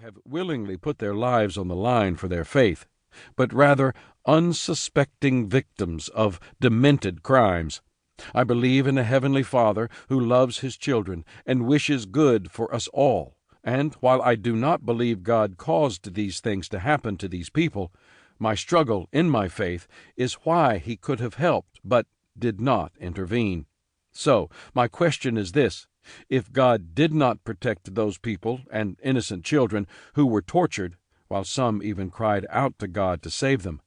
have willingly put their lives on the line for their faith, but rather unsuspecting victims of demented crimes. I believe in a Heavenly Father who loves His children and wishes good for us all, and while I do not believe God caused these things to happen to these people, my struggle in my faith is why He could have helped but did not intervene. So, my question is this: if God did not protect those people and innocent children who were tortured, while some even cried out to God to save them,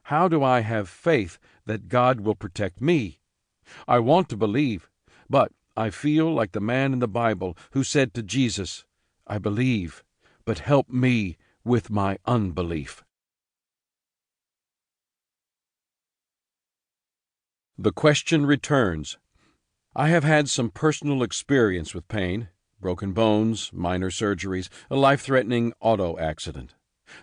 how do I have faith that God will protect me? I want to believe, but I feel like the man in the Bible who said to Jesus, "I believe, but help me with my unbelief." The question returns. I have had some personal experience with pain, broken bones, minor surgeries, a life-threatening auto accident,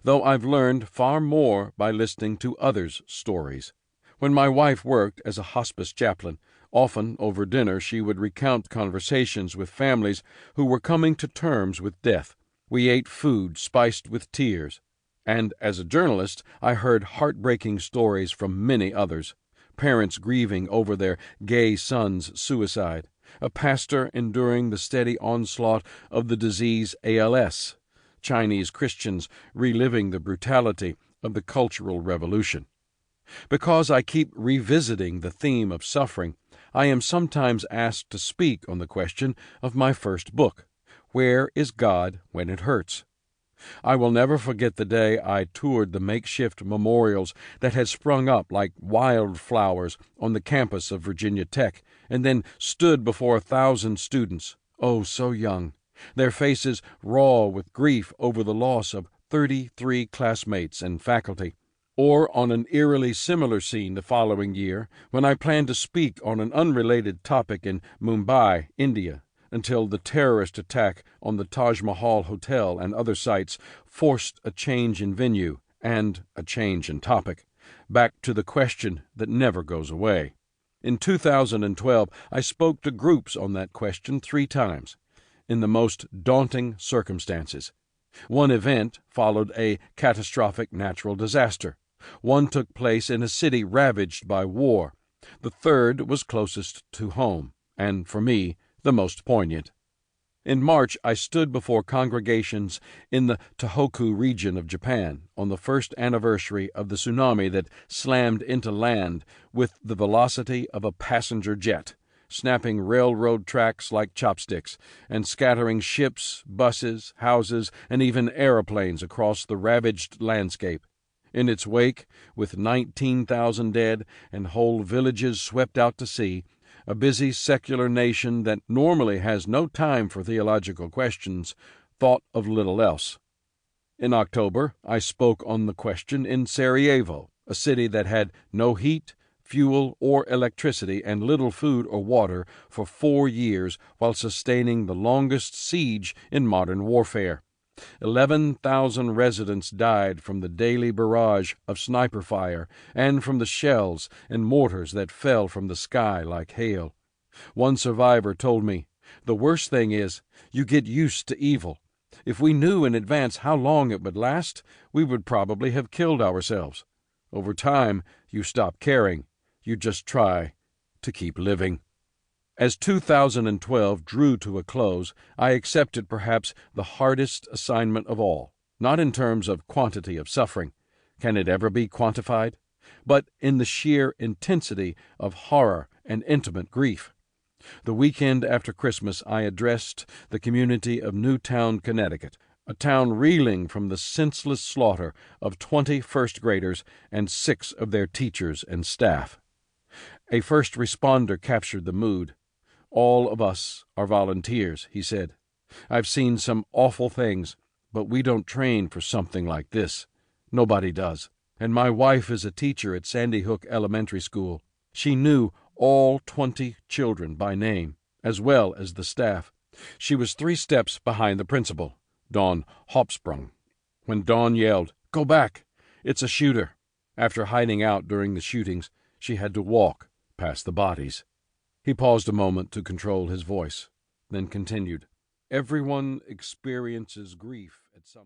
though I've learned far more by listening to others' stories. When my wife worked as a hospice chaplain, often over dinner she would recount conversations with families who were coming to terms with death. We ate food spiced with tears, and as a journalist I heard heartbreaking stories from many others. Parents grieving over their gay son's suicide, a pastor enduring the steady onslaught of the disease ALS, Chinese Christians reliving the brutality of the Cultural Revolution. Because I keep revisiting the theme of suffering, I am sometimes asked to speak on the question of my first book, Where is God When It Hurts? I will never forget the day I toured the makeshift memorials that had sprung up like wildflowers on the campus of Virginia Tech, and then stood before 1,000 students, oh so young, their faces raw with grief over the loss of 33 classmates and faculty. Or on an eerily similar scene the following year, when I planned to speak on an unrelated topic in Mumbai, India, until the terrorist attack on the Taj Mahal Hotel and other sites forced a change in venue and a change in topic, back to the question that never goes away. In 2012, I spoke to groups on that question 3 times, in the most daunting circumstances. One event followed a catastrophic natural disaster. One took place in a city ravaged by war. The third was closest to home, and for me, the most poignant. In March, I stood before congregations in the Tohoku region of Japan on the first anniversary of the tsunami that slammed into land with the velocity of a passenger jet, snapping railroad tracks like chopsticks, and scattering ships, buses, houses, and even aeroplanes across the ravaged landscape. In its wake, with 19,000 dead and whole villages swept out to sea, a busy secular nation that normally has no time for theological questions thought of little else. In October, I spoke on the question in Sarajevo, a city that had no heat, fuel, or electricity and little food or water for 4 years while sustaining the longest siege in modern warfare. 11,000 residents died from the daily barrage of sniper fire and from the shells and mortars that fell from the sky like hail. One survivor told me, "The worst thing is, you get used to evil. If we knew in advance how long it would last, we would probably have killed ourselves. Over time, you stop caring. You just try to keep living." As 2012 drew to a close, I accepted perhaps the hardest assignment of all, not in terms of quantity of suffering. Can it ever be quantified? But in the sheer intensity of horror and intimate grief. The weekend after Christmas, I addressed the community of Newtown, Connecticut, a town reeling from the senseless slaughter of 20 first-graders and 6 of their teachers and staff. A first responder captured the mood. "All of us are volunteers," he said. "I've seen some awful things, but we don't train for something like this. Nobody does. And my wife is a teacher at Sandy Hook Elementary School. She knew all 20 children by name, as well as the staff. She was 3 steps behind the principal, Dawn Hopsprung, when Dawn yelled, 'Go back! It's a shooter!' After hiding out during the shootings, she had to walk past the bodies." He paused a moment to control his voice, then continued, "Everyone experiences grief at some